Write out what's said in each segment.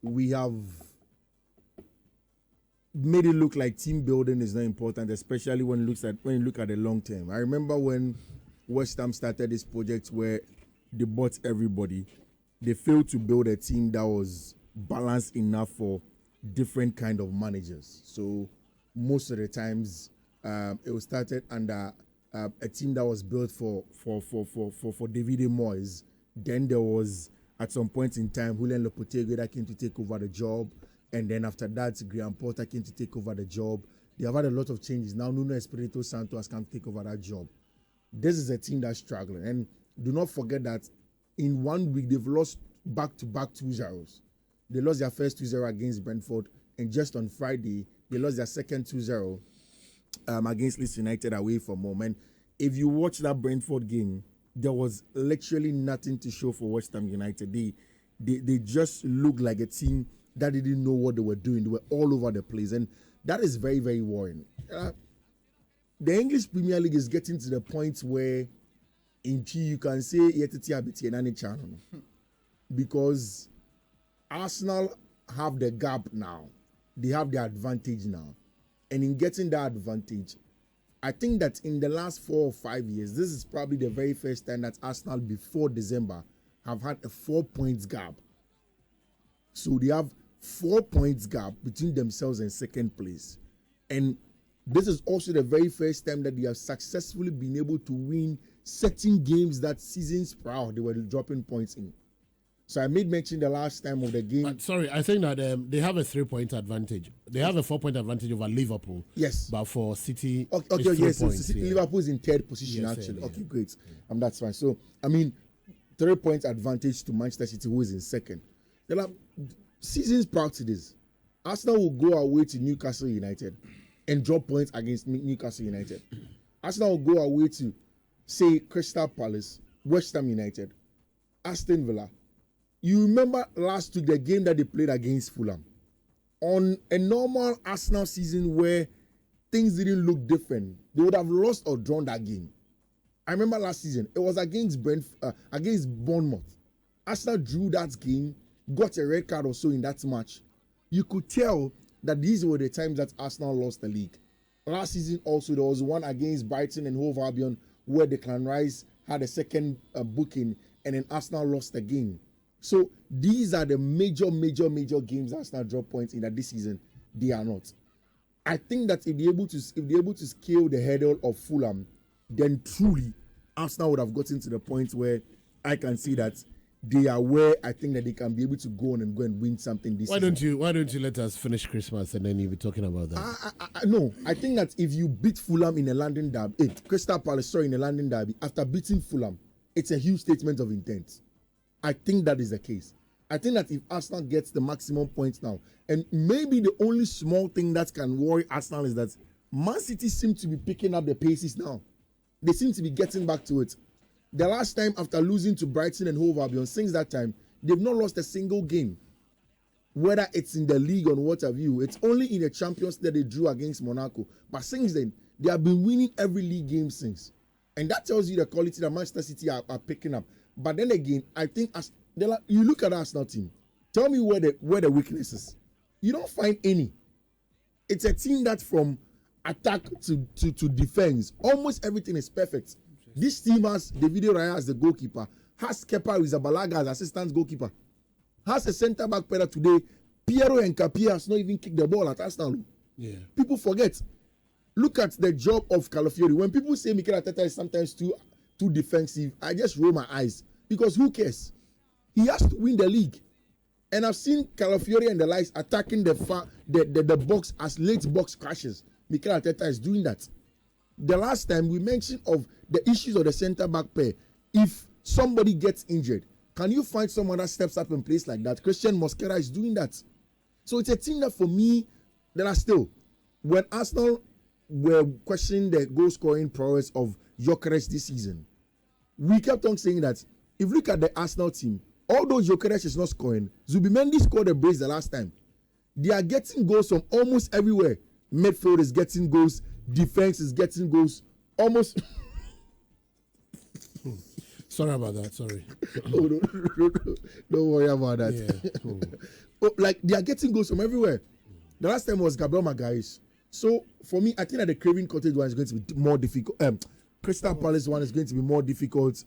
we have made it look like team building is not important, especially when you look at the long term. I remember when West Ham started this project where they bought everybody. They failed to build a team that was balanced enough for different kind of managers. So most of the times, it was started under a team that was built for David Moyes. Then there was, at some point in time, Julian Lopetegui that came to take over the job. And then after that, Graham Potter came to take over the job. They have had a lot of changes. Now Nuno Espirito Santo has come to take over that job. This is a team that's struggling. And do not forget that in 1 week, they've lost back-to-back 2-0s. They lost their first 2-0 against Brentford. And just on Friday, they lost their second 2-0 against Leeds United away from home. And if you watch that Brentford game, there was literally nothing to show for West Ham United. They just looked like a team that didn't know what they were doing. They were all over the place. And that is very, very worrying. The English Premier League is getting to the point where in Chi you can say because Arsenal have the gap now. They have the advantage now. And in getting that advantage, I think that in the last 4 or 5 years, this is probably the very first time that Arsenal before December have had a 4 points gap. So they have 4 points gap between themselves and second place. And this is also the very first time that they have successfully been able to win certain games that seasons prior they were dropping points in. So I made mention the last time of the game. I think that they have a 3-point advantage. They have a 4-point advantage over Liverpool. Yes. But for City, okay, yes, points, Liverpool is in third position, yes, actually. Okay, great. That's fine. So, 3-point advantage to Manchester City, who is in second. There are seasons prior to this. Arsenal will go away to Newcastle United and drop points against Newcastle United. Arsenal will go away to, say, Crystal Palace, West Ham United, Aston Villa. You remember last week the game that they played against Fulham? On a normal Arsenal season where things didn't look different, they would have lost or drawn that game. I remember last season, it was against Bournemouth. Arsenal drew that game, got a red card or so in that match. You could tell that these were the times that Arsenal lost the league. Last season also, there was one against Brighton and Hove Albion where Declan Rice had a second booking and then Arsenal lost the game. So these are the major games Arsenal drop points in that this season. They are not. I think that if they're able to scale the hurdle of Fulham, then truly Arsenal would have gotten to the point where I can see that they are where I think that they can be able to go on and win something this season. Why don't you let us finish Christmas and then you'll be talking about that? No, I think that if you beat Fulham in a London derby, Crystal Palace in a London derby, after beating Fulham, it's a huge statement of intent. I think that is the case. I think that if Arsenal gets the maximum points now, and maybe the only small thing that can worry Arsenal is that Man City seem to be picking up the paces now. They seem to be getting back to it. The last time after losing to Brighton and Hove Albion, since that time, they've not lost a single game. Whether it's in the league or what have you, it's only in the Champions that they drew against Monaco. But since then, they have been winning every league game since. And that tells you the quality that Manchester City are picking up. But then again, I think you look at the Arsenal team. Tell me where the weakness is. You don't find any. It's a team that from attack to defense, almost everything is perfect. This team has Davido Raya as the goalkeeper, has Kepa Arrizabalaga as assistant goalkeeper, has a centre back player today. Piero Nkapie has not even kicked the ball at Arsenal. Yeah. People forget. Look at the job of Calafiori. When people say Mikel Arteta is sometimes too defensive, I just roll my eyes. Because who cares? He has to win the league. And I've seen Calafiori and the likes attacking the box as late box crashes. Mikel Arteta is doing that. The last time we mentioned of the issues of the centre-back pair, if somebody gets injured, can you find someone that steps up and plays like that? Christian Mosquera is doing that. So it's a team that for me, there are still, when Arsenal were questioning the goal-scoring prowess of Gyökeres this season, we kept on saying that if you look at the Arsenal team, although Gyökeres is not scoring, Zubimendi scored a brace the last time. They are getting goals from almost everywhere. Midfield is getting goals. Defense is getting goals. Almost. Sorry about that. Sorry. Don't worry about that. Yeah, cool. like they are getting goals from everywhere. The last time was Gabriel Magalhaes. So for me, I think that the Craven Cottage one is going to be more difficult. Crystal Palace one is going to be more difficult.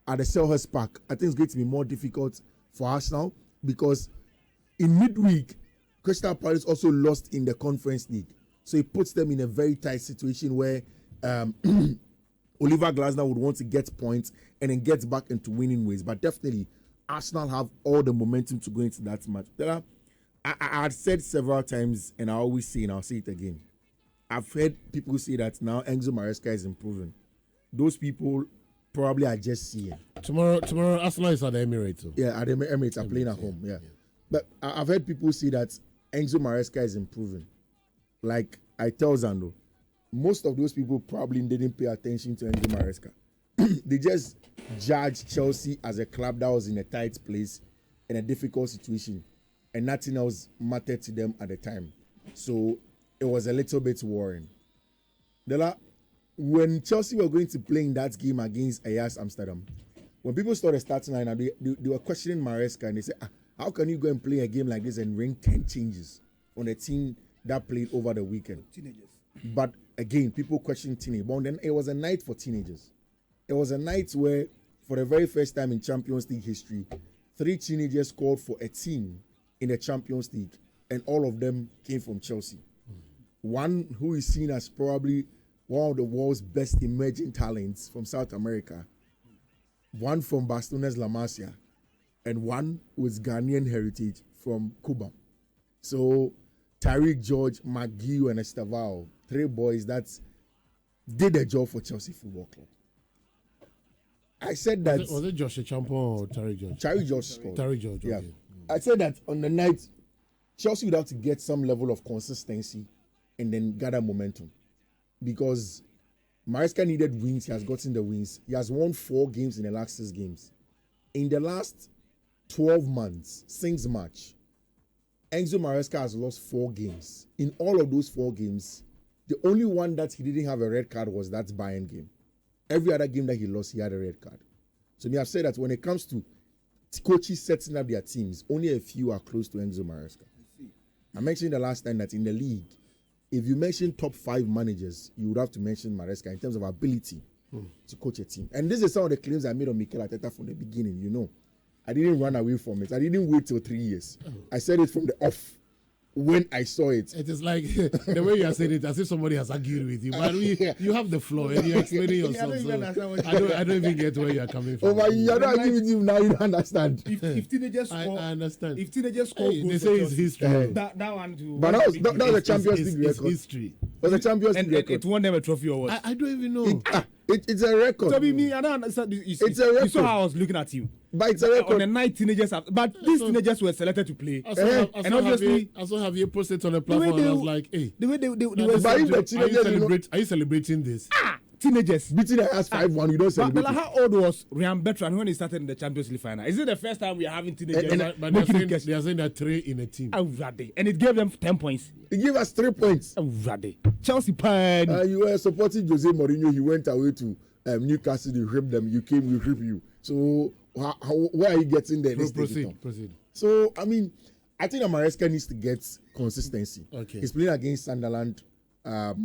At the Selhurst Park, I think it's going to be more difficult for Arsenal because in midweek, Crystal Palace also lost in the Conference League. So it puts them in a very tight situation where Oliver Glasner would want to get points and then get back into winning ways. But definitely, Arsenal have all the momentum to go into that match. I had said several times, and I always say, and I'll say it again. I've heard people say that now Enzo Maresca is improving. Those people probably are just seeing. Tomorrow, Arsenal is at the Emirates. Yeah, at the Emirates, are playing at home. Yeah. But I've heard people say that Enzo Maresca is improving. Like I tell Zando, most of those people probably didn't pay attention to Enzo Maresca. They just judged Chelsea as a club that was in a tight place, in a difficult situation, and nothing else mattered to them at the time. So it was a little bit worrying. When Chelsea were going to play in that game against Ajax Amsterdam, when people started starting line, they were questioning Maresca and they said, how can you go and play a game like this and ring 10 changes on a team that played over the weekend? Teenagers. But again, people questioned teenagers. But then it was a night for teenagers. It was a night where, for the very first time in Champions League history, 3 teenagers scored for a team in the Champions League, and all of them came from Chelsea. One who is seen as probably one of the world's best emerging talents from South America, one from Barcelona's La Masia, and one with Ghanaian heritage from Cuba. So Tariq George, McGee, and Estevao, 3 boys that did the job for Chelsea Football Club. I said that... Was it Josh Echampo or Tariq George? Tariq George scored. Tariq George, yeah. Okay. I said that on the night, Chelsea would have to get some level of consistency and then gather momentum. Because Maresca needed wins, he has gotten the wins. He has won 4 games in the last 6 games. In the last 12 months, since March, Enzo Maresca has lost 4 games. In all of those 4 games, the only one that he didn't have a red card was that Bayern game. Every other game that he lost, he had a red card. So me have said that when it comes to coaches setting up their teams, only a few are close to Enzo Maresca. I mentioned the last time that in the league, if you mention top 5 managers, you would have to mention Maresca in terms of ability to coach a team. And this is some of the claims I made on Mikel Arteta from the beginning, you know. I didn't run away from it. I didn't wait till 3 years. I said it from the off when I saw it. It is like the way you are saying it, as if somebody has argued with you. But you have the floor and you're explaining yourself. I don't even get where you are coming from. Oh, you're not arguing with you now. You don't understand. If teenagers score, I understand. If teenagers score, they say it's history. That one too. But that was a Champions League record. History. It was a Champions League record. It won them a trophy or what? I don't even know. It's a record. So me, I don't understand. It's a record. You saw how I was looking at you. But it's a record. On the night, teenagers have, but these teenagers were selected to play. And obviously, I saw have you posted on the platform. And I was like, hey, the way they were. Are you celebrating this? Teenagers beating the ass 5-1. You don't celebrate. But how old was Ryan Bertrand when he started in the Champions League final? Is it the first time we are having teenagers? But they are saying that 3 in a team. And it gave them 10 points. It gave us 3 points. Chelsea pan. You were supporting Jose Mourinho. He went away to Newcastle. They ripped them. You came, we ripped you. So where are you getting there? Proceed. So I mean, I think Maresca needs to get consistency. Okay. He's playing against Sunderland at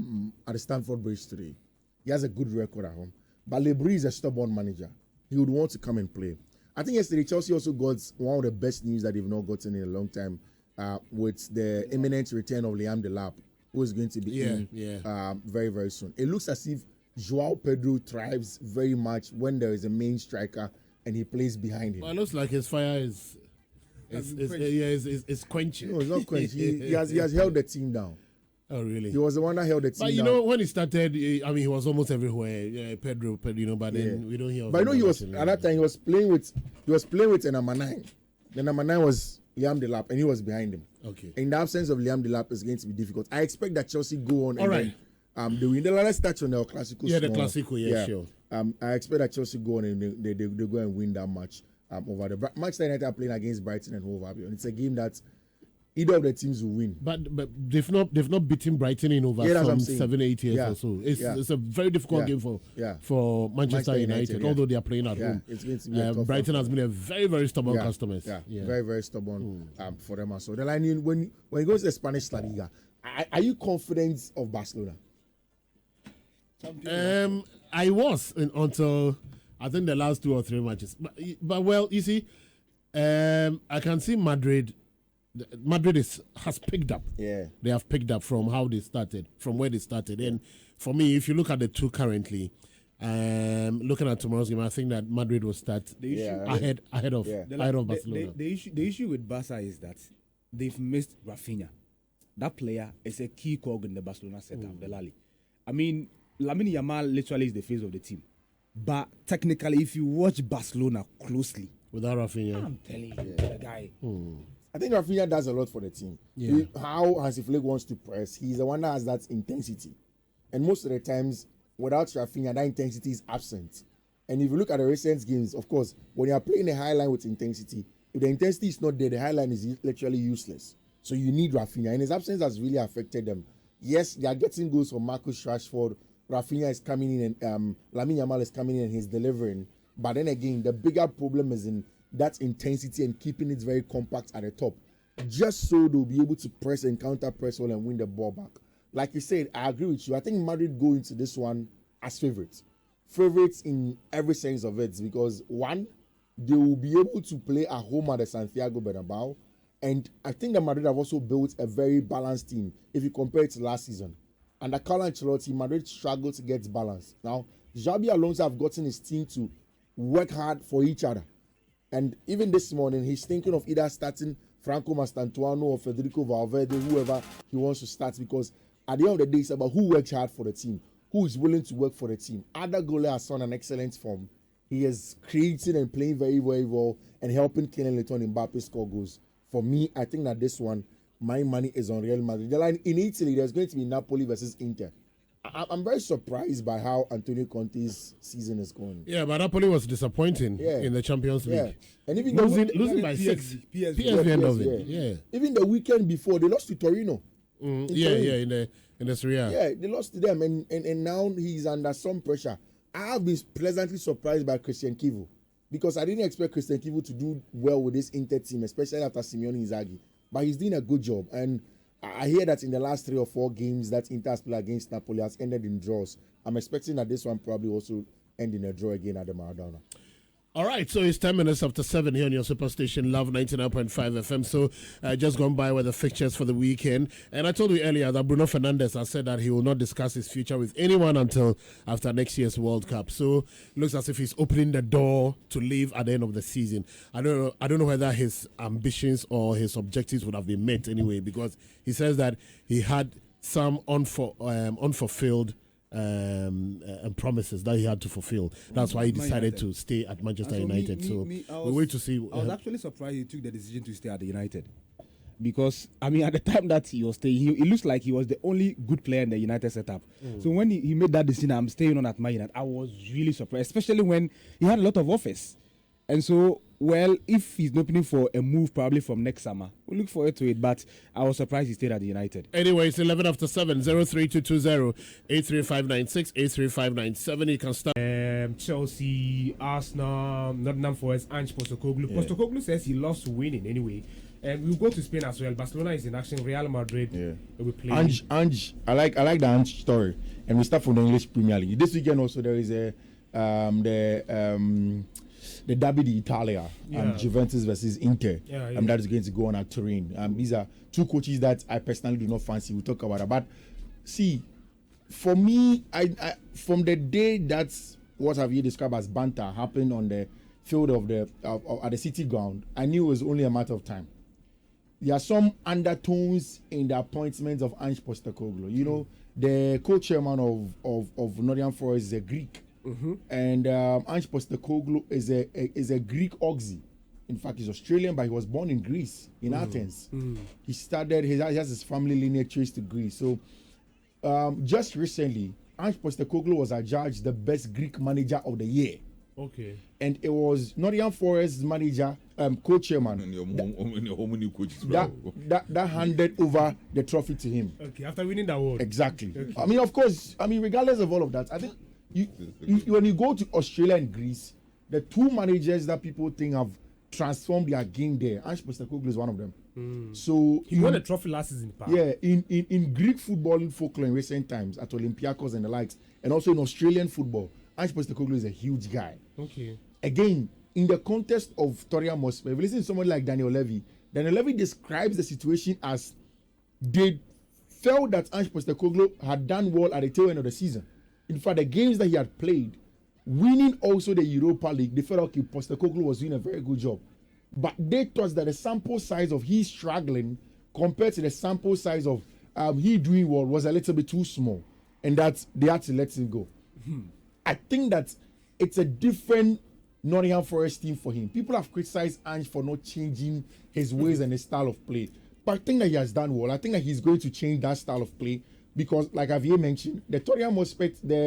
the Stamford Bridge today. He has a good record at home. But Lebris is a stubborn manager. He would want to come and play. I think yesterday Chelsea also got one of the best news that they've not gotten in a long time with the imminent return of Liam Delap, who is going to be in very, very soon. It looks as if Joao Pedro thrives very much when there is a main striker and he plays behind him. Well, it looks like his fire is quenching. No, it's not quenching. He has held the team down. Oh, really? He was the one that held the team down. But you know, when he started, I mean, he was almost everywhere. Pedro, you know, but then we don't hear of him. But I know he was, at that time, he was playing with a number 9. The number 9 was Liam Delap, and he was behind him. Okay. In the absence of Liam Delap, it's going to be difficult. I expect that Chelsea go on. All right. They win. Let's touch on the Classico. Yeah, the Classico, sure. I expect that Chelsea go on and they go and win that match over the Manchester United are playing against Brighton and Hove Albion. It's a game that either of the teams will win. But they've not beaten Brighton in over some 7-8 years or so. It's a very difficult game for Manchester United, although they are playing at home. It's going to be a tough Brighton has been a very, very stubborn customer. Very, very stubborn for them also. The line when it goes to the Spanish La Liga, are you confident of Barcelona? I was until I think the last 2 or 3 matches. But well, you see, I can see Madrid has picked up. Yeah. They have picked up from where they started. And for me, if you look at the two currently, looking at tomorrow's game, I think that Madrid will start ahead of Barcelona. The issue with Barca is that they've missed Rafinha. That player is a key cog in the Barcelona setup, the Lali. I mean, Lamine Yamal literally is the face of the team. But technically, if you watch Barcelona closely, without Rafinha, I'm telling you, the guy. I think Rafinha does a lot for the team. Yeah. How Hansi Flick wants to press, he's the one that has that intensity. And most of the times, without Rafinha, that intensity is absent. And if you look at the recent games, of course, when you are playing a high line with intensity, if the intensity is not there, the high line is literally useless. So you need Rafinha. And his absence has really affected them. Yes, they are getting goals from Marcus Rashford. Rafinha is coming in and Lamine Yamal is coming in and he's delivering. But then again, the bigger problem is in that intensity and keeping it very compact at the top. Just so they'll be able to press and counter press well and win the ball back. Like you said, I agree with you. I think Madrid go into this one as favorites. Favorites in every sense of it because one, they will be able to play at home at the Santiago Bernabeu. And I think that Madrid have also built a very balanced team if you compare it to last season. Under Carlo Ancelotti, Madrid struggled to get balance. Now, Xabi Alonso have gotten his team to work hard for each other. And even this morning, he's thinking of either starting Franco Mastantuano or Federico Valverde, whoever he wants to start, because at the end of the day, it's about who works hard for the team, who is willing to work for the team. Ada Gole has shown an excellent form. He is creating and playing very, very well and helping Kylian Mbappe score goals. For me, I think that this one, my money is on Real Madrid. The line in Italy, there's going to be Napoli versus Inter. I'm very surprised by how Antonio Conte's season is going. Yeah, but Napoli was disappointing in the Champions League. Yeah. And even losing by 6. PSV end of it. Yeah. Even the weekend before, they lost to Torino. In the Serie A. Yeah, they lost to them, and now he's under some pressure. I have been pleasantly surprised by Christian Kivu because I didn't expect Christian Kivu to do well with this Inter team, especially after Simeone Inzaghi. But he's doing a good job, and I hear that in the last 3 or 4 games that Inter has played against Napoli has ended in draws. I'm expecting that this one probably also end in a draw again at the Maradona. All right, so it's 10 minutes after 7 here on your superstation, Love 99.5 FM. So just gone by with the fixtures for the weekend. And I told you earlier that Bruno Fernandes has said that he will not discuss his future with anyone until after next year's World Cup. So it looks as if he's opening the door to leave at the end of the season. I don't know whether his ambitions or his objectives would have been met anyway, because he says that he had some unfulfilled and promises that he had to fulfill. That's why he decided to stay at Manchester United. We wait to see. I was actually surprised he took the decision to stay at the United, because I mean, at the time that he was staying, it looks like he was the only good player in the United setup. So when he made that decision, I'm staying on at Man United, I was really surprised, especially when he had a lot of offers. And so, well, if he's opening for a move probably from next summer, we'll look forward to it. But I was surprised he stayed at the United. Anyway, it's 11 after 7, 03220-83596, 83597. You can start. Chelsea, Arsenal, Nottingham Forest, Ange Postecoglou. Yeah. Postecoglou says he loves winning anyway. And we'll go to Spain as well. Barcelona is in action. Real Madrid will play. Ange, I like the Ange story. And we start from the English Premier League. This weekend also there is the Derby d'Italia, Juventus versus Inter. That is going to go on at Turin. These are 2 coaches that I personally do not fancy. We'll talk about that. But see, for me, I from the day that's what have you described as banter happened on the field of at the City ground, I knew it was only a matter of time. There are some undertones in the appointment of Ange Postecoglou. You know, the co-chairman of Nottingham Forest is a Greek. And Ange Postecoglou is a Greek Oxy. In fact, he's Australian, but he was born in Greece, in Athens. He has his family lineage traced to Greece. So, just recently, Ange Postecoglou was adjudged the best Greek manager of the year. Okay. And it was Nottingham Forest's manager, co-chairman that handed over the trophy to him. Okay, after winning the award. Exactly. Okay. I mean, of course, regardless of all of that, I think when you go to Australia and Greece, the two managers that people think have transformed their game there, Ange Postecoglou is one of them. So he won a trophy last season. Yeah, in Greek football folklore in recent times at Olympiacos and the likes, and also in Australian football, Ange Postecoglou is a huge guy. Okay. Again, in the context of Tottenham Hotspur, if you listen to someone like Daniel Levy describes the situation as they felt that Ange Postecoglou had done well at the tail end of the season. In fact, the games that he had played, winning also the Europa League, they felt okay, Postecoglou was doing a very good job. But they thought that the sample size of he struggling compared to the sample size of he doing well was a little bit too small, and that they had to let him go. I think that it's a different Nottingham Forest team for him. People have criticized Ange for not changing his ways and his style of play, but I think that he has done well. I think that he's going to change that style of play because, like Javier mentioned, the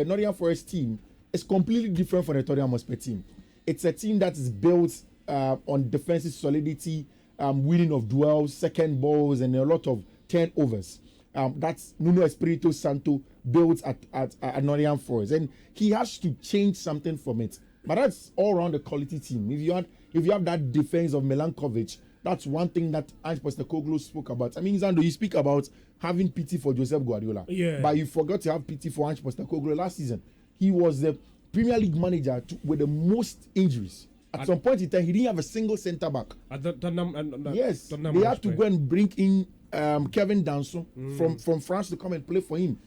Nottingham Forest team is completely different from the Tottenham Hotspur team. It's a team that is built on defensive solidity, winning of duels, second balls, and a lot of turnovers. That's Nuno Espirito Santo built at Nottingham Forest, and he has to change something from it. But that's all around the quality team. If you have that defense of Milankovic, that's one thing that Ange Postecoglou spoke about. I mean, Zando, you speak about having pity for Josep Guardiola, but you forgot to have pity for Ange Postecoglou last season. He was the Premier League manager with the most injuries. At some point in time, he didn't have a single centre back. Yes, they had to go and bring in Kevin Danso from France to come and play for him.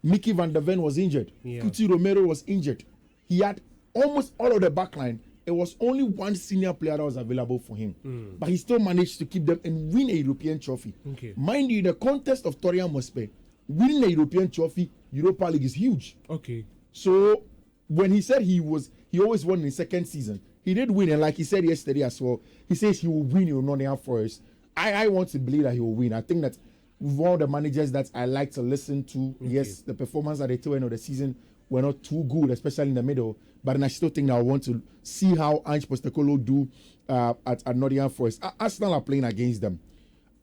Mickey van der Ven was injured. Cuti Romero was injured. He had almost all of the backline. It was only one senior player that was available for him. But he still managed to keep them and win a European trophy. Okay. Mind you, in the contest of Tottenham Hotspur, winning a European trophy, Europa League is huge. Okay. So when he said he always won in his second season, he did win, and like he said yesterday as well, he says he will win in Nottingham Forest. I want to believe that he will win. I think that one of the managers that I like to listen to, yes, the performance at the tail end of the season were not too good, especially in the middle, but I still think that I want to see how Ange Postecoglou do at Nottingham Forest. Arsenal are playing against them.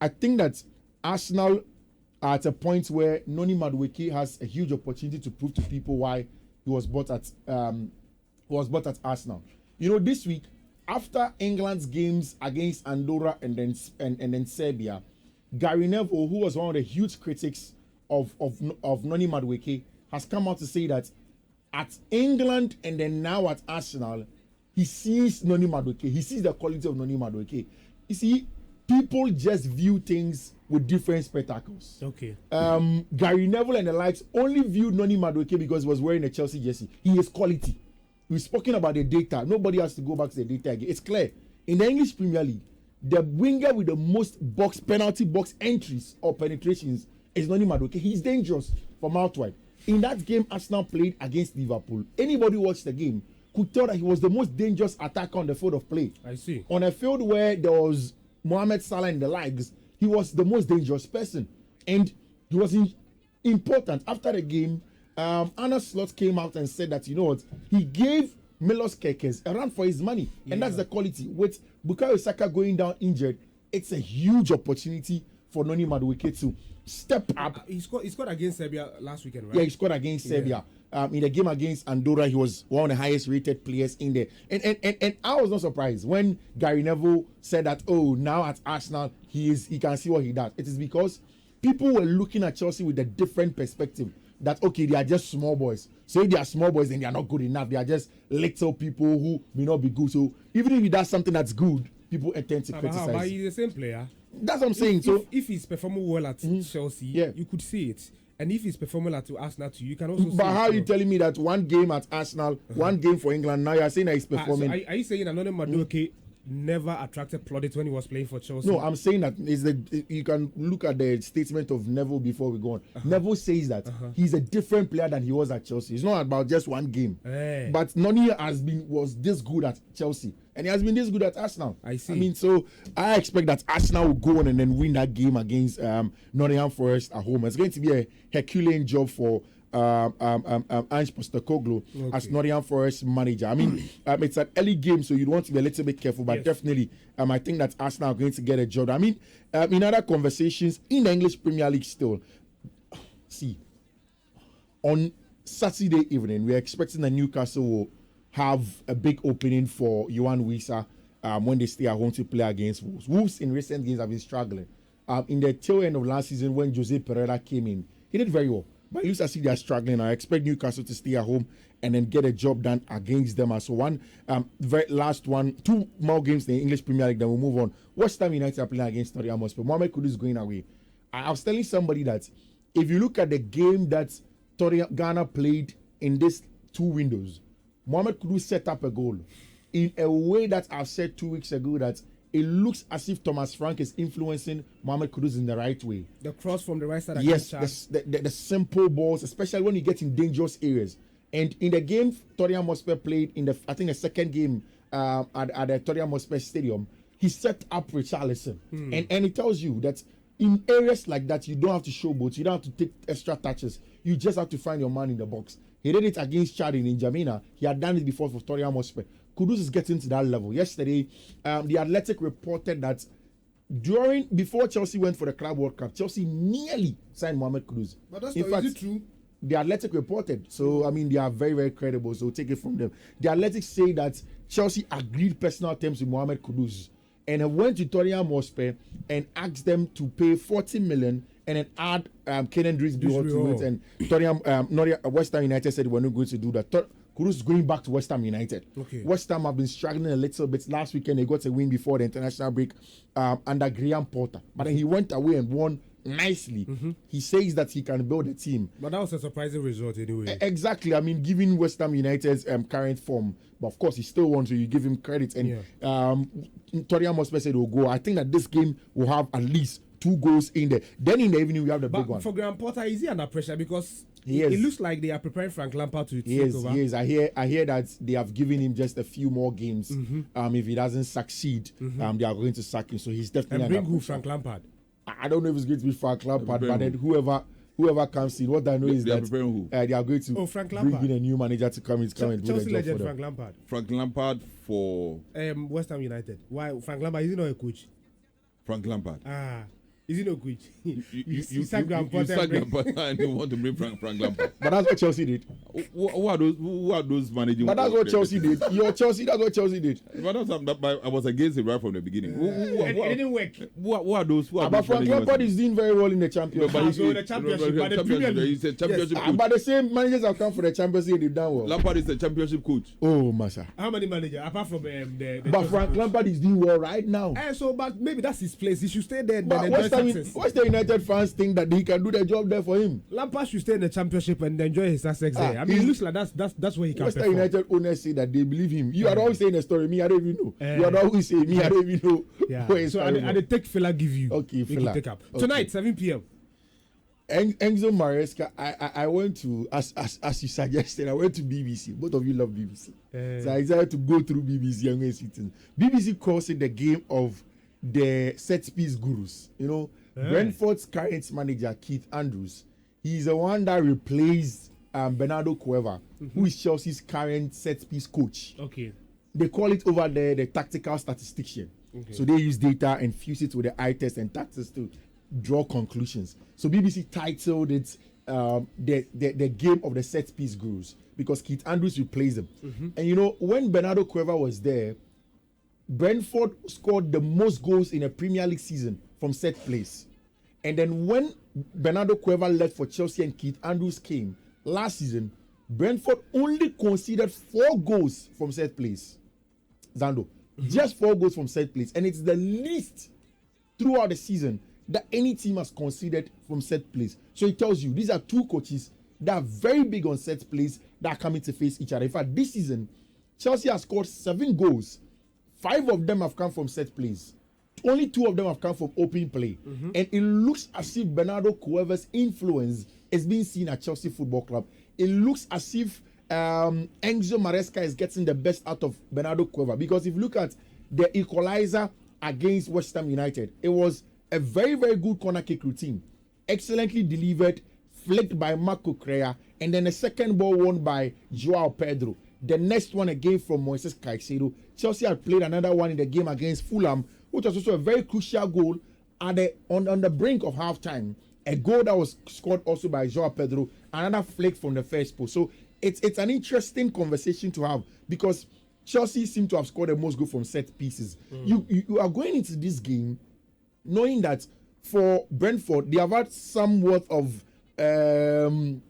I think that Arsenal are at a point where Noni Madueke has a huge opportunity to prove to people why he was bought at Arsenal. You know, this week, after England's games against Andorra and then Serbia, Gary Neville, who was one of the huge critics of Noni Madueke, has come out to say that at England and then now at Arsenal, he sees Noni Madueke. He sees the quality of Noni Madueke. You see, people just view things with different spectacles. Okay. Gary Neville and the likes only viewed Noni Madueke because he was wearing a Chelsea jersey. He is quality. We've spoken about the data. Nobody has to go back to the data again. It's clear. In the English Premier League, the winger with the most penalty box entries or penetrations is Noni Madueke. He's dangerous from out wide. In that game Arsenal played against Liverpool, anybody who watched the game could tell that he was the most dangerous attacker on the field of play. I see. On a field where there was Mohamed Salah and the likes, he was the most dangerous person. And he was important. After the game, Arne Slot came out and said that, you know what, he gave Milos Kerkez a run for his money. Yeah. And that's the quality. With Bukayo Saka going down injured, it's a huge opportunity for Noni Madueke to step up. He scored against Serbia last weekend, right? Yeah, he scored against Serbia. In the game against Andorra, he was one of the highest rated players in there. And I was not surprised when Gary Neville said that, oh, now at Arsenal, he can see what he does. It is because people were looking at Chelsea with a different perspective. That, okay, they are just small boys. So if they are small boys, then they are not good enough. They are just little people who may not be good. So even if he does something that's good, people tend to criticize. But he's the same player. That's what I'm saying. If he's performing well at Chelsea, you could see it. And if he's performing at Arsenal too, you can also see. But how are you telling me that one game at Arsenal, one game for England, now you're saying that he's performing? So are you saying that Noni Madueke never attracted plaudits when he was playing for Chelsea? No, I'm saying that you can look at the statement of Neville before we go on. Neville says that he's a different player than he was at Chelsea. It's not about just one game. Hey. But Noni was this good at Chelsea. And he has been this good at Arsenal. I see. I mean, so I expect that Arsenal will go on and then win that game against Nottingham Forest at home. It's going to be a Herculean job for Ange Postecoglou as Nottingham Forest manager. I mean, it's an early game, so you want to be a little bit careful, but definitely, I think that Arsenal are going to get a job. I mean, in other conversations in the English Premier League still, see, on Saturday evening, we're expecting that Newcastle will have a big opening for Yohan Wissa when they stay at home to play against Wolves. Wolves in recent games have been struggling. In the tail end of last season, when Jose Pereira came in, he did very well. But it looks as if they are struggling. I expect Newcastle to stay at home and then get a job done against them. So one, very last one, 2 more games in the English Premier League, then we'll move on. West Ham United are playing against Nottingham Forest. Mohamed Kudus is going away. I was telling somebody that if you look at the game that Ghana played in these 2 windows, Mohamed Kudus set up a goal in a way that I've said 2 weeks ago that it looks as if Thomas Frank is influencing Mohamed Kudus in the right way. The cross from the right side. Yes, the simple balls, especially when you get in dangerous areas. And in the game Tottenham Hotspur played in the, I think, the second game at the Tottenham Hotspur Stadium, he set up Richarlison. And it tells you that in areas like that, you don't have to showboat, you don't have to take extra touches. You just have to find your man in the box. He did it against Chad in N'Djamena. He had done it before for Tottenham Hotspur. Kudus is getting to that level. Yesterday, the Athletic reported that before Chelsea went for the Club World Cup, Chelsea nearly signed Mohamed Kudus. But that's not, is it true? The Athletic reported. So, I mean, they are very, very credible. So, take it from them. The Athletic say that Chelsea agreed personal terms with Mohamed Kudus and went to Tottenham Hotspur and asked them to pay 40 million and then add Kenan Drisby to it. And Tottenham, West Ham United said they were not going to do that. Kudus is going back to West Ham United. West Ham have been struggling a little bit. Last weekend, they got a win before the international break under Graham Potter. But then he went away and won nicely. He says that he can build a team. But that was a surprising result anyway. Exactly. I mean, given West Ham United's current form, but of course, he still won, so you give him credit. And Tottenham Hotspur said he'll go. I think that this game will have at least 2 goals in there. Then in the evening, we have the big one. For Graham Potter, is he under pressure? Because it looks like they are preparing Frank Lampard to take over. Yes, I hear that they have given him just a few more games. If he doesn't succeed, they are going to sack him. So he's definitely. And bring who? Frank Lampard? I don't know if it's going to be Frank Lampard, but then whoever comes in, what I know is that they are going to bring in a new manager to come in. Chelsea legend Frank Lampard. Frank Lampard for West Ham United. Why Frank Lampard? Is he not a coach? Frank Lampard. Is he no coach? You sack Graham Potter and you want to bring Frank Lampard. But that's what Chelsea did. Who are those managing? But that's what Chelsea did. Your Chelsea, that's what Chelsea did. But I was against it right from the beginning. It didn't work. Who are those? But Frank Lampard is doing very well in the Championship. The Championship, but the Premier League. Championship coach. But the same managers have come for the Champions League, they've done well. Lampard is the Championship coach. Oh, Masha. How many managers apart from the But Frank Lampard is doing well right now. But maybe that's his place. He should stay there. But West Ham United fans think that he can do the job there for him. Lampard should stay in the Championship and enjoy his success there. I mean, it looks like that's where he can West perform. Ham United owners say that they believe him. You are always saying a story. Me, I don't even know. You are always saying me, I don't even know. Yeah. So I take Fela give you. Okay, Fela. Take up. Tonight, 7 p.m. Enzo Maresca, I went to, as you suggested, I went to BBC. Both of you love BBC. So I decided to go through BBC and go and sit in. BBC calls it the game of the set-piece gurus. You know, Brentford's current manager, Keith Andrews, he's the one that replaced Bernardo Cueva, who is Chelsea's current set-piece coach. Okay. They call it over there the tactical statistician. Okay. So they use data and fuse it with the eye test and tactics to draw conclusions. So BBC titled it the game of the set-piece gurus because Keith Andrews replaced them. And you know, when Bernardo Cueva was there, Brentford scored the most goals in a Premier League season from set plays. And then when Bernardo Cueva left for Chelsea and Keith Andrews came last season, Brentford only conceded 4 goals from set plays. Zando, just 4 goals from set plays. And it's the least throughout the season that any team has conceded from set plays. So it tells you these are 2 coaches that are very big on set plays that are coming to face each other. In fact, this season, Chelsea has scored 7 goals. 5 of them have come from set plays. Only 2 of them have come from open play. And it looks as if Bernardo Cueva's influence is being seen at Chelsea Football Club. It looks as if Enzo Maresca is getting the best out of Bernardo Cueva. Because if you look at the equalizer against West Ham United, it was a very, very good corner kick routine. Excellently delivered, flicked by Marco Correa, and then the second ball won by Joao Pedro. The next one again from Moises Caicedo. Chelsea had played another one in the game against Fulham, which was also a very crucial goal at on the brink of halftime. A goal that was scored also by Joao Pedro, another flick from the first post. So it's an interesting conversation to have because Chelsea seem to have scored the most goal from set pieces. You are going into this game knowing that for Brentford they have had somewhat of a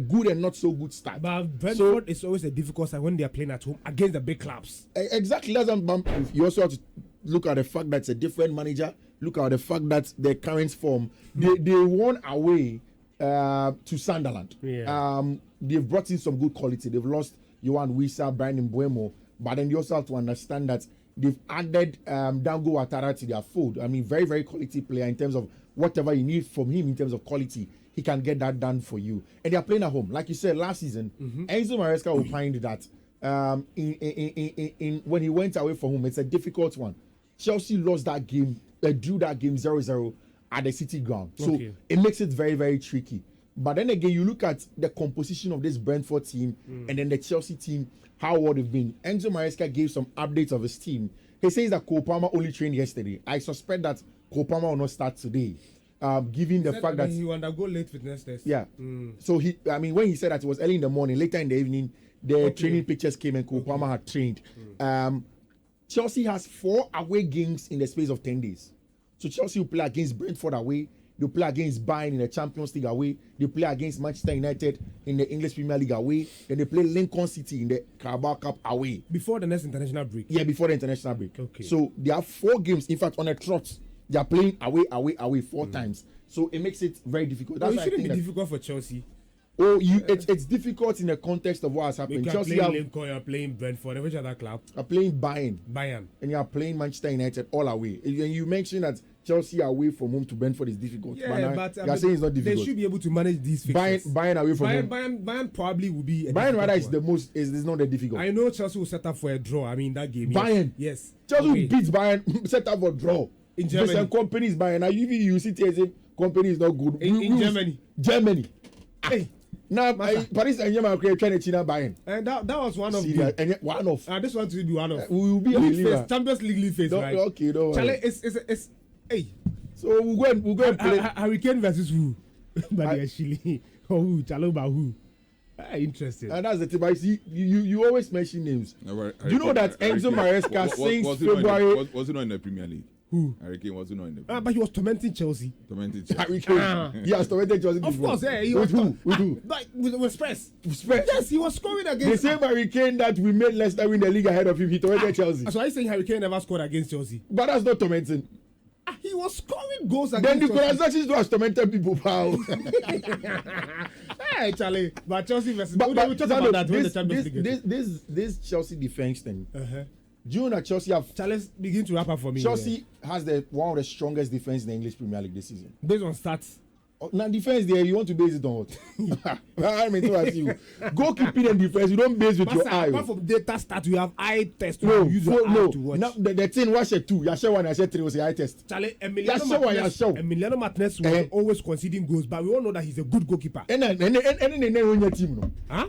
good and not so good start. But Brentford is always a difficult side when they are playing at home against the big clubs. Exactly. You also have to look at the fact that it's a different manager. Look at the fact that their current form. They won away to Sunderland. Yeah. They've brought in some good quality. They've lost Yohan Wissa, Brian Mbeumo, but then you also have to understand that they've added Dango Ouattara to their fold. I mean, very, very quality player in terms of whatever you need from him in terms of quality. He can get that done for you. And they are playing at home. Like you said, last season, Enzo Maresca opined that when he went away from home, it's a difficult one. Chelsea lost that game, drew that game 0-0 at the City ground. So it makes it very, very tricky. But then again, you look at the composition of this Brentford team and then the Chelsea team, how well they've been. Enzo Maresca gave some updates of his team. He says that Cole Palmer only trained yesterday. I suspect that Cole Palmer will not start today. Given the fact that he will undergo late fitness test. Yeah. So when he said that it was early in the morning, later in the evening, the training pictures came and Cole Palmer had trained. Chelsea has 4 away games in the space of 10 days. So Chelsea will play against Brentford away. They play against Bayern in the Champions League away. They play against Manchester United in the English Premier League away. Then they play Lincoln City in the Carabao Cup away. Before the next international break. Yeah, before the international break. Okay. So they have 4 games. In fact, on a trot, they are playing away 4 times. So it makes it very difficult. That's it shouldn't be difficult for Chelsea. It's difficult in the context of what has happened. Chelsea playing Lincoln, you're playing Brentford, which other club? Are playing Bayern. And you are playing Manchester United all away. And you mentioned that Chelsea away from home to Brentford is difficult. Yeah, but you are saying it's not difficult. They should be able to manage these fixtures. Bayern away from home. Bayern probably will be. Bayern rather is not that difficult. I know Chelsea will set up for a draw. I mean that game. Bayern. Yes. Chelsea will beat Bayern, set up for a draw. In Germany. Some companies Bayern. Now you see it as if company is not good. In Germany. Germany. Hey. Now, Paris Saint-Germain are trying to China Bayern. And that was one of the... And one of... this one to be one of... We will be a believer. Champions League phase, right? Okay, don't worry. Charlie, it's... Hey. So we'll go and play... Hurricane versus who? Actually. Or who? Chaloba who? Interesting. And that's the thing. I see, you always mention names. Do you know that Enzo Maresca since February... Was he not in the Premier League? Who? Hurricane was not in the but he was tormenting Chelsea. Hurricane. He has tormented Chelsea before. Of course, yeah. He with was who? Like with Spurs. Spurs. Yes, he was scoring against... The same Hurricane that we made Leicester win the league ahead of him, he tormented Chelsea. So are you saying Hurricane never scored against Chelsea? But that's not tormenting. He was scoring goals against Then Nicolas Jackson has tormented people, pal. Hey, Charlie. But Chelsea versus... But we talk about that when the Champions League. This Chelsea defense thing... Do you know that Chelsea have... Let's begin to wrap up for me. Chelsea has one of the strongest defense in the English Premier League this season. Based on stats? Now, defense there, you want to base it on what? I mean, to ask you. Goalkeeping and defense, you don't base with your eye. Apart from data stats, you have eye test. No, use your eye to watch. Now, the thing, watch it 2. You share 1, I share 3, was the eye test. Charlie, Emiliano Martinez was always conceding goals, but we all know that he's a good goalkeeper. And on your team, no? Huh?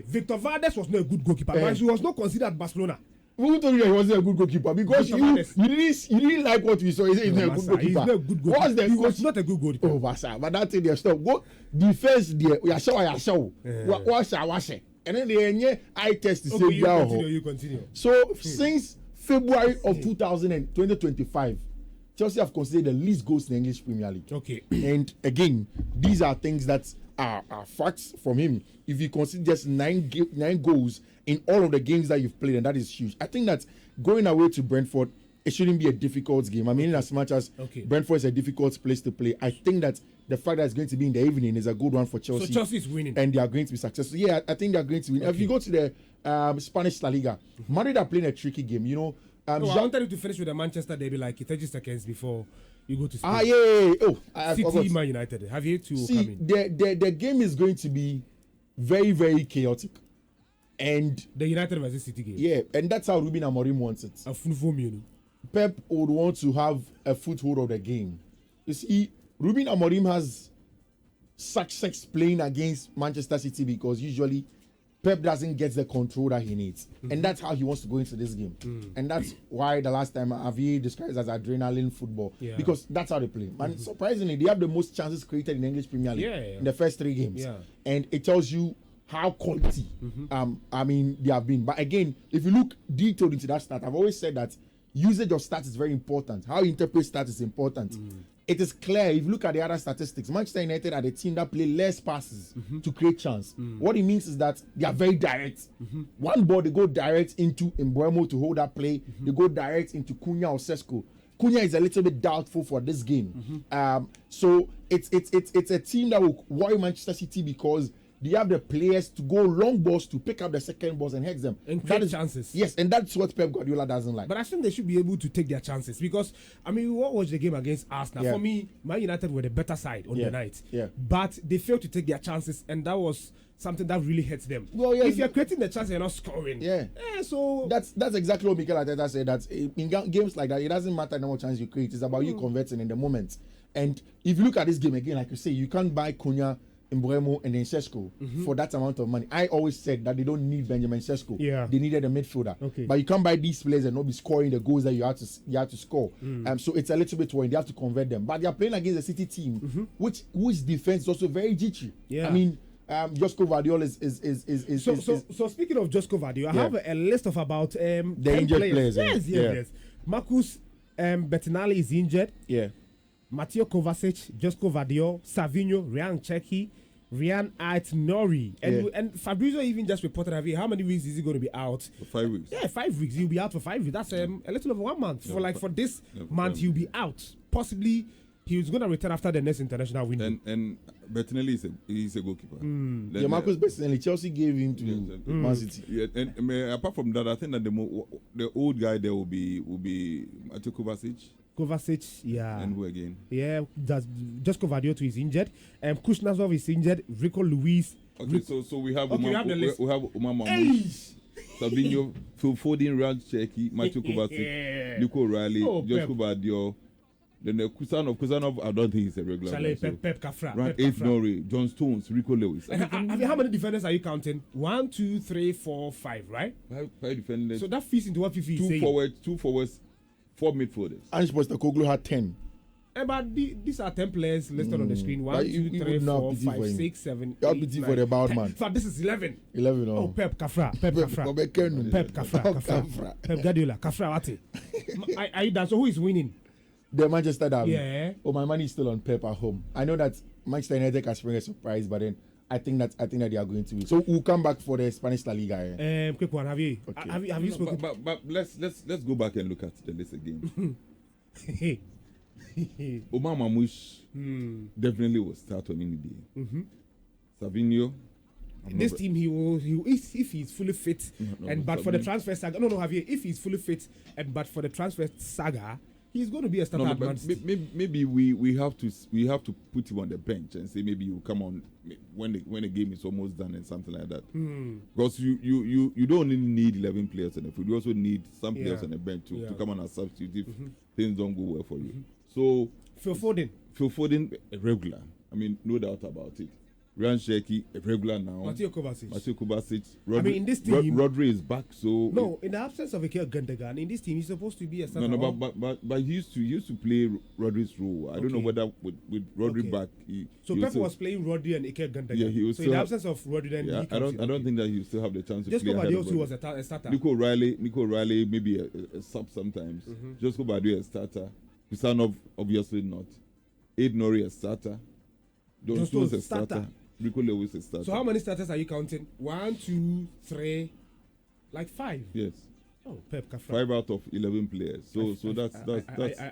Victor Valdes was not a good goalkeeper, but he was not considered at Barcelona. Who told you he wasn't a good goalkeeper? Because you didn't like what we saw. He said he's not a good goalkeeper. He's not a good goalkeeper. He was not a good goalkeeper. Oh, but that thing there, stop. Go defense there. We are show. Wash. And then the eye test to say you continue. So since February of 2025, Chelsea have considered the least goals in the English Premier League. Okay. And again, these are things that are facts from him. If you consider just 9 goals in all of the games that you've played, and that is huge. I think that going away to Brentford, it shouldn't be a difficult game. I mean, in as much as Brentford is a difficult place to play, I think that the fact that it's going to be in the evening is a good one for Chelsea. So Chelsea is winning. And they are going to be successful. Yeah, I think they are going to win. If you go to the Spanish La Liga, Madrid are playing a tricky game, you know. I wanted you to finish with the Manchester derby like 30 seconds before you go to Spain. City, Man United. Have you to see, come in? The game is going to be very, very chaotic. And the United versus City game. Yeah, and that's how Ruben Amorim wants it. Pep would want to have a foothold of the game. You see, Ruben Amorim has success playing against Manchester City because usually Pep doesn't get the control that he needs. And that's how he wants to go into this game. And that's why the last time Avi described it as adrenaline football. Yeah. Because that's how they play. And surprisingly, they have the most chances created in the English Premier League in the first 3 games. Yeah. And it tells you how quality, they have been. But again, if you look detailed into that stat, I've always said that usage of stats is very important. How you interpret stats is important. It is clear if you look at the other statistics, Manchester United are the team that play less passes to create chance. What it means is that they are very direct. One ball, they go direct into Mbeumo to hold that play. They go direct into Cunha or Sesko. Cunha is a little bit doubtful for this game. So it's a team that will worry Manchester City because they have the players to go long balls to pick up the second balls and hex them. And create chances. Yes, and that's what Pep Guardiola doesn't like. But I think they should be able to take their chances because, we watched the game against Arsenal. For me, Man United were the better side on the night. Yeah. But they failed to take their chances, and that was something that really hurts them. Well, if you're creating the chance, you're not scoring. So that's exactly what Mikel Arteta said. That in games like that, it doesn't matter how much chance you create. It's about you converting in the moment. And if you look at this game again, like you say, you can't buy Cunha, Mbeumo and then Sesko for that amount of money. I always said that they don't need Benjamin Sesko. They needed a midfielder. But you can't buy these players and not be scoring the goals that you have to score. So it's a little bit worrying. They have to convert them. But they are playing against a City team, whose defense is also very jittery. Josko Guardiola is So speaking of Josko Guardiola, I have a list of about the injured players. Yes. Marcus Bettinelli is injured. Mateo Kovacic, Josko Guardiola, Savinho, Ryan Cherki, Ryan Ait-Nouri. And Fabrizio even just reported how many weeks is he going to be out? For 5 weeks. Yeah, 5 weeks. He'll be out for 5 weeks. That's a little over 1 month. For this month, he'll be out. Possibly, he's going to return after the next international window. And Bettinelli is a goalkeeper. Marcus Bettinelli, Chelsea gave him to Man City. Yeah, and apart from that, I think that the old guy there will be Mateo Kovacic, and who again? Yeah, Josko Guardiola is injured. Kuznetsov is injured. Rico Luis. Okay, so we have Umar Mahmoud, Savinho, Phil Foden, Ryan Cherki, Mateo Kovacic, Nico O'Reilly, Josko Guardiola. Then the Kuznetsov, I don't think he's a regular. Pep Kafra. Right, Ait-Nouri, John Stones, Rico Lewis. How many defenders are you counting? 1, 2, 3, 4, 5, right? 5 defenders. So that fits into what Fiifi is saying. 2 forwards, 4 midfielders. Ange Postecoglou had 10. But these are 10 players listed on the screen. 1, 2, 3, 4, 5, 6, 7, 8, 9, for the bad man. So this is 11. 11. Oh, Pep Kafra. Pep Guardiola. Kafra, what? Are you done? So who is winning? The Manchester Derby. Yeah. Oh, my money is still on Pep at home. I know that Manchester United can spring a surprise, but then I think that they are going to win. So we'll come back for the Spanish La Liga. Quick one. Have you spoken? But let's go back and look at the list again. Omar Mamouche definitely will start on any day. Savinho. This team, he will if he's fully fit, but for the transfer saga. No, Javier. If he's fully fit, but for the transfer saga, he's going to be a starter at Man City. Maybe we have to put him on the bench and say maybe you come on when the game is almost done and something like that. Because you don't only need 11 players on the field. You also need some players on the bench to come on as substitute if things don't go well for you. So Phil Foden, a regular. I mean, no doubt about it. Ryan Cherki, a regular now. Mateo Kovacic. In this team, Rodri is back. So no, in the absence of Mikel Gundogan, in this team, he's supposed to be a starter. No, but he used to play Rodri's role. I don't know whether with Rodri back. Pep was playing Rodri and Mikel Gundogan. Yeah, he was. So in the absence of Rodri, then I don't think that he still have the chance to just play. Josko Guardiola was a starter. Nico O'Reilly, maybe a sub sometimes. Josko Guardiola a starter. Kuznetsov obviously not. Ait-Nouri a starter. John Stones a starter. Rico Lewis is starter. So how many starters are you counting? 1, 2, 3, like 5. Yes. Oh, Pep Kafra. 5 out of 11 players. So that's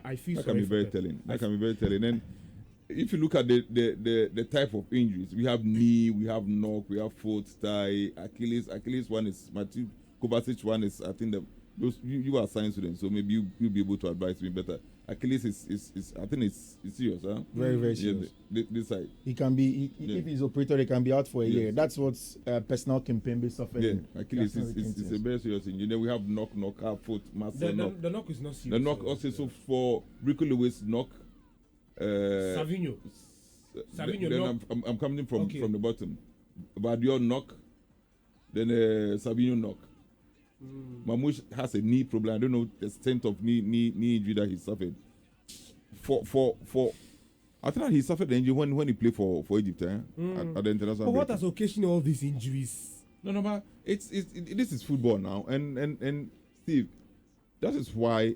I feel that can be very telling. That can be very telling. And if you look at the type of injuries, we have knee, we have knock, we have foot, thigh, Achilles one is Matthew Kovacic one is I think those you are science students, so maybe you'll be able to advise me better. Achilles is I think it's serious, huh? Very, very serious. This side. He can be if he's operator, he can be out for a year. That's what personal Kimpembe suffered. Yeah, Achilles is a very serious injury. Then we have knock, half foot, muscle knock. The knock is not serious. The knock also so for Rico Lewis knock. Savinho. Then I'm coming from the bottom. Guardiola knock, then Sabino knock. Mamouche has a knee problem. I don't know the extent of knee injury that he suffered. I think that he suffered the injury when he played for Egypt at the international. But what has occasioned all these injuries? No, but this is football now, and Steve, that is why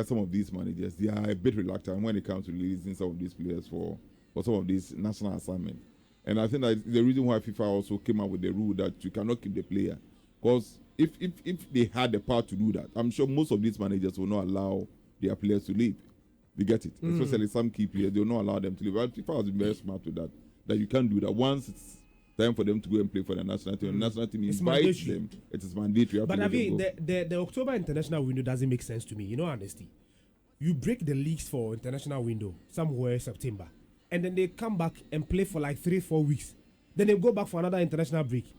some of these managers, they are a bit reluctant when it comes to releasing some of these players for some of these national assignments. And I think that the reason why FIFA also came up with the rule that you cannot keep the player, because if they had the power to do that, I'm sure most of these managers will not allow their players to leave. They get it, especially some key players. They will not allow them to leave. But FIFA has been very smart with that. That you can't do that. Once it's time for them to go and play for the national team, the national team invites them. It is mandatory. But I mean, the October international window doesn't make sense to me. You know, honesty. You break the leagues for international window somewhere September, and then they come back and play for like 3-4 weeks. Then they go back for another international break.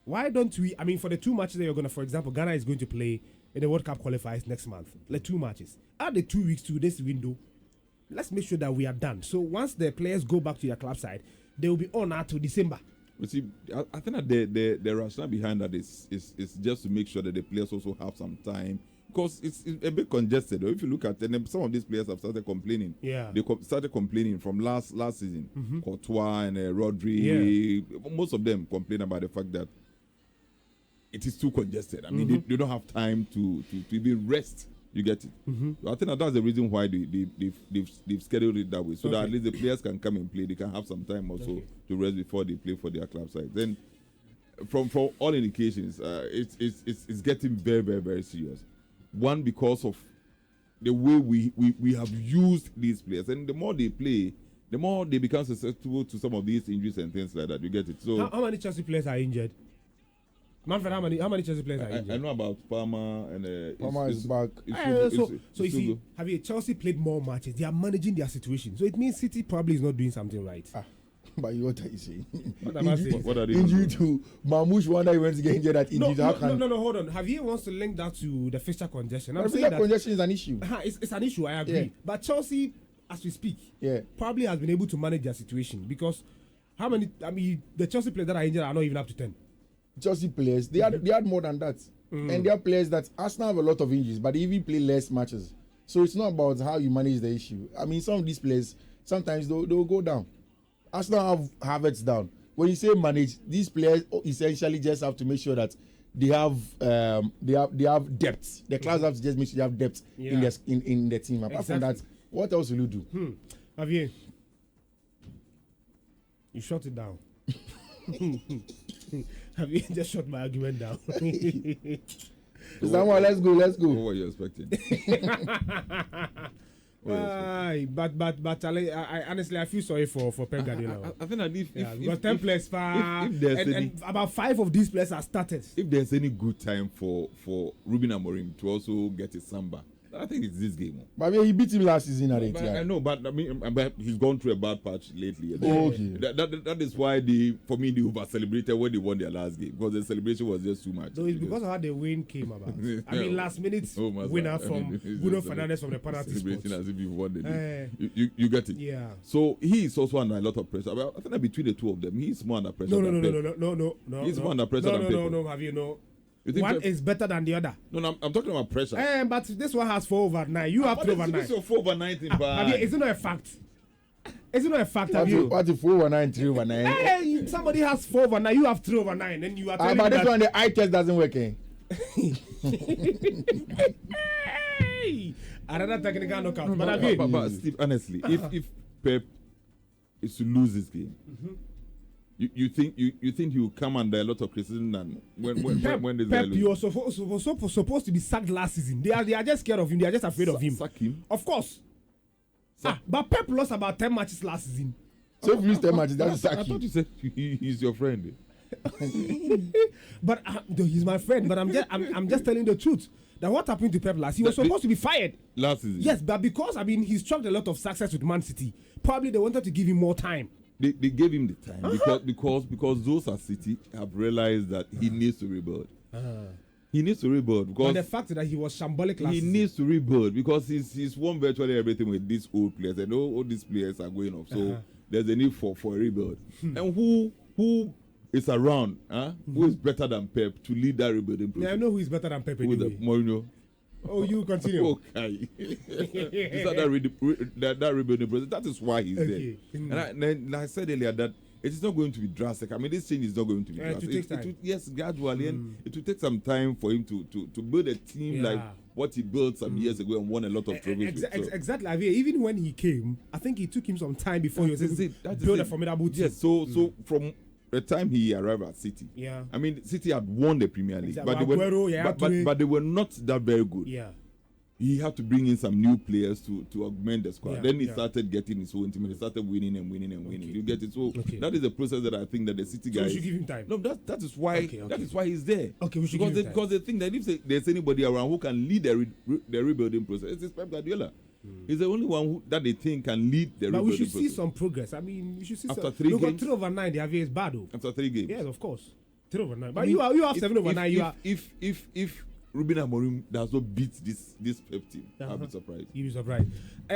Why don't we? I mean, for the 2 matches that you're gonna, for example, Ghana is going to play in the World Cup qualifiers next month. Like 2 matches. Add the 2 weeks to this window. Let's make sure that we are done. So once the players go back to their club side, they will be on out to December. But see, I think that the rationale behind that is just to make sure that the players also have some time, because it's a bit congested. If you look at it, some of these players have started complaining. Yeah, they started complaining from last season. Courtois and Rodri, most of them complain about the fact that it is too congested. I mean, they don't have time to even rest. You get it? So I think that's the reason why they've scheduled it that way, so that at least the players can come and play. They can have some time also to rest before they play for their club side. Then, from all indications, it's getting very, very, very serious. One, because of the way we have used these players, and the more they play, the more they become susceptible to some of these injuries and things like that. You get it? So how many Chelsea players are injured? Manfred, how many Chelsea players are injured? I know about Palmer and Palmer is back. So you see, have you Chelsea played more matches? They are managing their situation. So it means City probably is not doing something right. But what are you saying? What are they injury to Mamouche, one that he went to get injured at injury. No, hold on. Javier wants to link that to the fixture congestion. I'm saying that congestion is an issue. It's an issue, I agree. Yeah. But Chelsea, as we speak, probably has been able to manage their situation, because the Chelsea players that are injured are not even up to 10. Chelsea players, they had more than that. And there are players that Arsenal have a lot of injuries, but they even play less matches. So it's not about how you manage the issue. I mean, some of these players, sometimes they'll go down. Arsenal have Havertz down. When you say manage, these players essentially just have to make sure that they have depth. The clubs have to just make sure they have depth in the team. Apart from that, what else will you do? Javier, you shut it down. Have you just shut my argument down? Someone, let's go. What were you expecting? But I honestly, I feel sorry for Pep Guardiola. I think that if 10 players and about 5 of these players are started. If there's any good time for Ruben Amorim to also get his samba, I think it's this game. But I mean, he beat him last season at it. I know, but I mean, he's gone through a bad patch lately. Okay. That is why they over celebrated when they won their last game, because the celebration was just too much. No, it's because of how the win came about. I mean, last minute winner from Bruno Fernandes from the penalty spot. Celebrating as if you won the league. You get it? Yeah. So he is also under a lot of pressure. I think that between the two of them, he's more under pressure. No. He's more under pressure than Pep. No. Have you know? One is better than the other. No, I'm talking about pressure. But this one has 4 over 9. You have 3 over 9. So 4 over 9 is it not a fact? Is it not a fact? What if 4 over 9, 3 over 9? Hey, somebody has 4 over 9. You have 3 over 9, and you are telling me this one, the eye test doesn't work. Another technical knockout. But Steve, honestly, if Pep is to lose this game. You think he will come under a lot of criticism than when this Pep, you were supposed to be sacked last season. They are just scared of him. They are just afraid of him. Sack him? Of course. But Pep lost about 10 matches last season. So if you lose 10 matches, that's sack him. I thought you said he's your friend. But he's my friend. But I'm just telling the truth. That what happened to Pep last? He was supposed to be fired last season. Yes, but because he struck a lot of success with Man City, probably they wanted to give him more time. They gave him the time because those at City have realized that he needs to rebuild. He needs to rebuild because the fact that he was shambolic last season. He needs to rebuild because he's won virtually everything with these old players, and all these players are going off. So there's a need for a rebuild. And who is around, who is better than Pep to lead that rebuilding process? Yeah, I know who is better than Pep anyway. Mourinho. Oh, you continue. Okay. that rebuilding process. That is why he's there. And I said earlier that it is not going to be drastic. I mean, this change is not going to be drastic. It will take time. Yes, gradually, and it will take some time for him to build a team like what he built some years ago and won a lot of trophies. Exactly. I mean, even when he came, I think it took him some time before he was able to build a formidable team. Yes, so from the time he arrived at City, I mean, City had won the Premier League, but they were not that very good. Yeah. He had to bring in some new players to augment the squad. Then he started getting his own team and he started winning. You get it? So that is the process that I think that the City guys. So we should give him time. No, that is why that is why he's there. Okay, we should give him time. Because they think that if there's anybody around who can lead the rebuilding process, it's Pep Guardiola. He's the only one that they think can lead the rebuilding process. But we should see some progress. I mean, we should see after 3 games. Look, 3 over 9, the Javier is bad though. After 3 games. Yes, of course. 3 over 9. But you have 7 over 9. If Ruben Amorim does not beat this Pep team, I'll be surprised. You'll be surprised.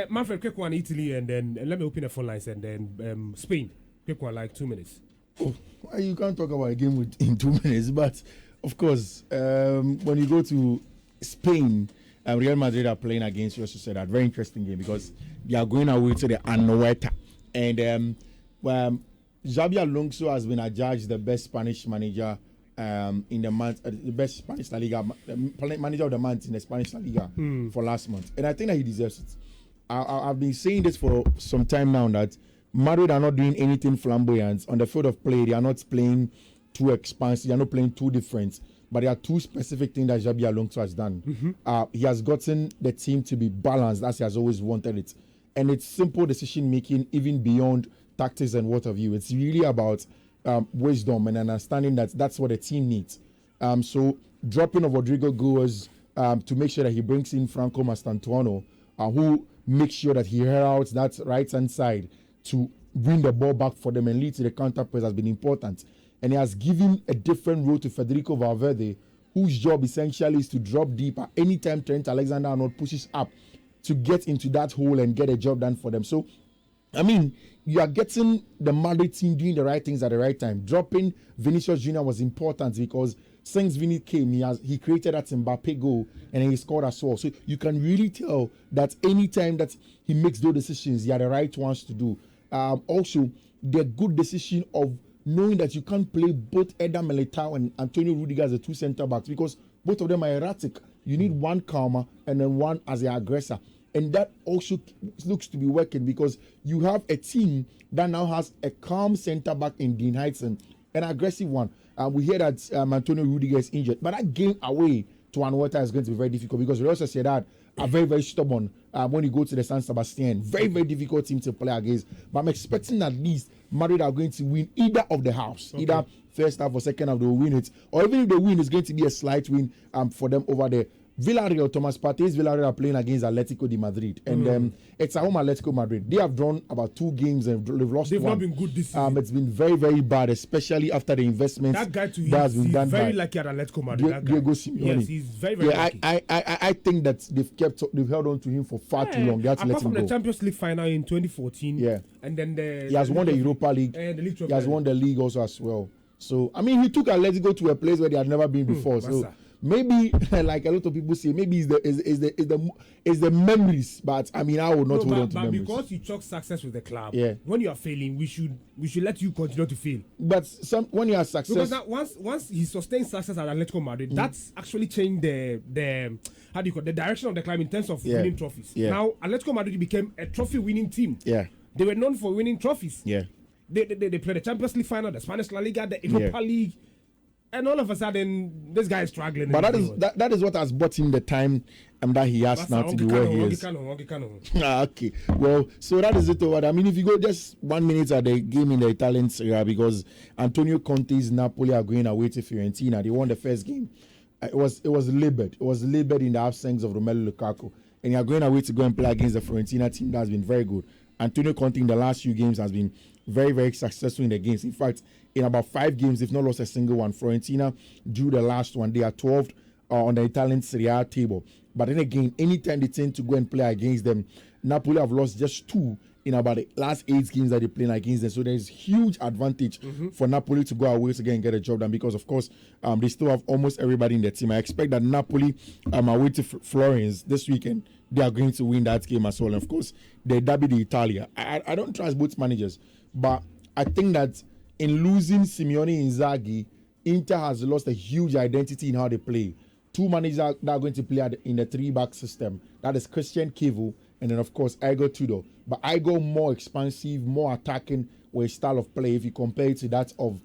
Manfred, quick one, Italy, and then let me open the phone lines, and then Spain. Quick one, like 2 minutes. Oh, you can't talk about a game in 2 minutes, but of course, when you go to Spain, Real Madrid are playing against Real Sociedad. Very interesting game because they are going away to the Anoeta. And Xabi Alonso has been adjudged the best Spanish manager in the month, the best Spanish La Liga, manager of the month in the Spanish La Liga for last month. And I think that he deserves it. I've been saying this for some time now that Madrid are not doing anything flamboyant. On the field of play, they are not playing too expansive, they are not playing too different. But there are 2 specific things that Xabi Alonso has done. He has gotten the team to be balanced as he has always wanted it. And it's simple decision making, even beyond tactics and what have you. It's really about wisdom and understanding that that's what the team needs. So dropping of Rodrigo Goes to make sure that he brings in Franco Mastantuono, who makes sure that he heralds that right-hand side to win the ball back for them and lead to the counter press has been important. And he has given a different role to Federico Valverde, whose job essentially is to drop deep at any time Trent Alexander-Arnold pushes up to get into that hole and get a job done for them. So, I mean, you are getting the Madrid team doing the right things at the right time. Dropping Vinicius Jr. was important because since Vini came, he created that Mbappe goal and he scored as well. So you can really tell that any time that he makes those decisions, he are the right ones to do. Also, the good decision of knowing that you can't play both Eder Militao and Antonio Rudiger as the 2 center backs because both of them are erratic. You need one calmer and then one as the aggressor. And that also looks to be working because you have a team that now has a calm center back in Dean Heitson, an aggressive one. We hear that Antonio Rudiger is injured, but that game away to Anoeta is going to be very difficult because Real Sociedad are very, very stubborn when you go to the San Sebastian. Very, very difficult team to play against. But I'm expecting at least Madrid are going to win either of the halves. Okay. Either first half or second half, they will win it. Or even if they win, it's going to be a slight win for them over there. Villarreal, Thomas Partey's Villarreal are playing against Atletico de Madrid. And it's at home Atletico Madrid. They have drawn about 2 games and they've lost They've one. not been good this season. It's been very, very bad, especially after the investments that guy too, that has been done very by lucky at Atletico Madrid. Diego Simeone. Yes, he's very, very lucky. I think that they've held on to him for far too long. They have to let him from go. The Champions League final in 2014. And then he has won the Europa League. And the League he has won the league also as well. So I mean, he took Atletico to a place where they had never been before. So maybe, like a lot of people say, maybe it's the memories. But I mean, I would not hold on to memories. But because you chalk success with the club, when you are failing, we should let you continue to fail. But when you are success, because once he sustained success at Atletico Madrid, that's actually changed the how do you call it, the direction of the club in terms of winning trophies. Now Atletico Madrid became a trophy winning team. They were known for winning trophies. They played the Champions League final, the Spanish La Liga, the Europa League. And all of a sudden, this guy is struggling. But that is what has bought him the time that he has now to be where he is. Okay. Well, so that is it over. I mean, if you go just 1 minute at the game in the Italian Serie A, because Antonio Conte's Napoli are going away to Fiorentina. They won the first game. It was labored. It was labored in the absence of Romelu Lukaku. And they are going away to go and play against the Fiorentina team that has been very good. Antonio Conte in the last few games has been very, very successful in the games. In fact, in about 5 games, they've not lost a single one. Fiorentina drew the last one. They are 12th on the Italian Serie A table. But then again, anytime they tend to go and play against them, Napoli have lost just 2 in about the last 8 games that they playing against them. So there's huge advantage for Napoli to go away again and get a job done because, of course, they still have almost everybody in their team. I expect that Napoli away to Florence this weekend, they are going to win that game as well. And, of course, they derby the Italia. I don't trust both managers, but I think that in losing Simeone Inzaghi, Inter has lost a huge identity in how they play. 2 managers that are going to play in the 3-back system. That is Christian Kivu and then, of course, Igor Tudor. But Igor more expansive, more attacking with a style of play if you compare it to that of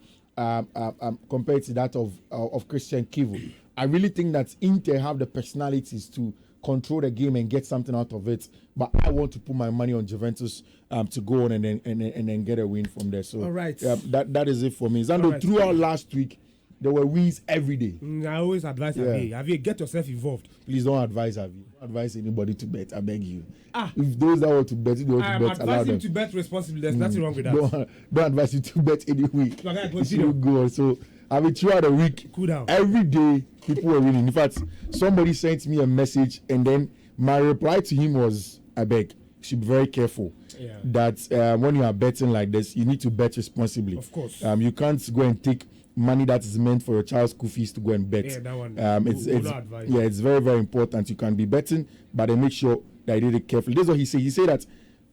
Christian Kivu. I really think that Inter have the personalities to control the game and get something out of it. But I want to put my money on Juventus to go on and then get a win from there. So all right. That is it for me. Zando, right. Throughout last week, there were wins every day. I always advise Javier, get yourself involved. Please don't advise Javier. Don't advise anybody to bet. I beg you. If those that want to bet, they want to bet. I'm advising to bet responsibly. There's nothing wrong with that. Don't advise you to bet any week. Continue. Go. So throughout the week, cool down. Every day people were winning. In fact, somebody sent me a message and then my reply to him was, I beg, you should be very careful. Yeah. That when you are betting like this, you need to bet responsibly. Of course. You can't go and take money that is meant for your child's school fees to go and bet. Yeah, that one. It's very, very important. You can be betting, but then make sure that you did it carefully. This is what he said. He said that,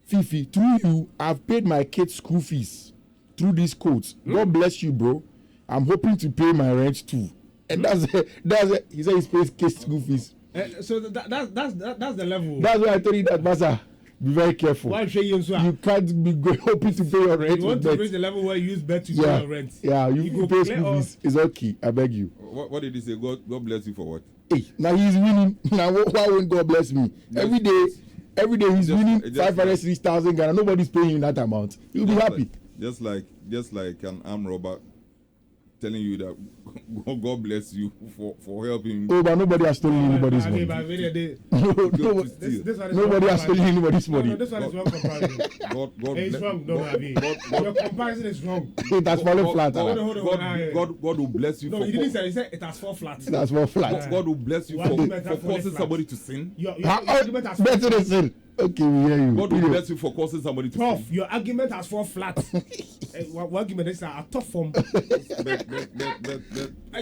Fifi, through you, I've paid my kids' school fees through these codes. God bless you, bro. I'm hoping to pay my rent too. And that's it. He said he pays kids' school fees. So that's the level. That's why I told you that, Masa. Be very careful. Why you can't be hoping to pay your rent. You want to reach the level where you use bet to pay your rent. Yeah, you pay school fees. It's okay. I beg you. What did he say? God bless you for what? Hey, now he's winning. Now why won't God bless me? Every day he's winning 500, 6,000 Ghana. Nobody's paying him that amount. He'll be happy. Just like an arm robber telling you that God bless you for helping. Oh, but nobody has stolen anybody's money. Nobody has stolen anybody's money. No, this one is wrong comparison. It's wrong. Your comparison is wrong. It has fallen flat. God will bless you. No, he didn't say. He said it has fallen flat. It has fallen flat. God will bless you for causing somebody to sin. Your argument has fallen flat. Sin. Okay, we hear you. God will bless you for causing somebody to sin. Your argument has fallen flat. What argument is a tough form?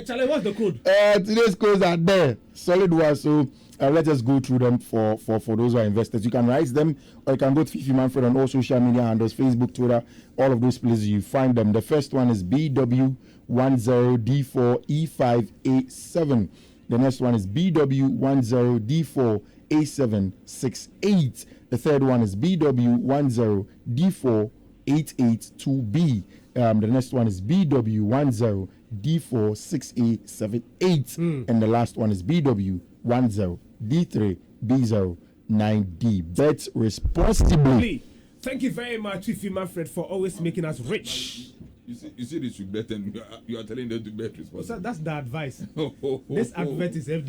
Charlie, what's the code? Today's codes are there. Solid ones. So let us go through them for those who are investors. You can write them or you can go to Fiifi Manfred on all social media handles, Facebook, Twitter, all of those places you find them. The first one is BW10D4E5A7. The next one is BW10D4A768. The third one is BW10D48882B. The next one is BW10D46878. And the last one is BW10D3B09D. Bet responsibly. Thank you very much, Fiifi Manfred, for always making us rich. You see, they should bet and you are telling them to bet responsibly. So that's the advice. This advert is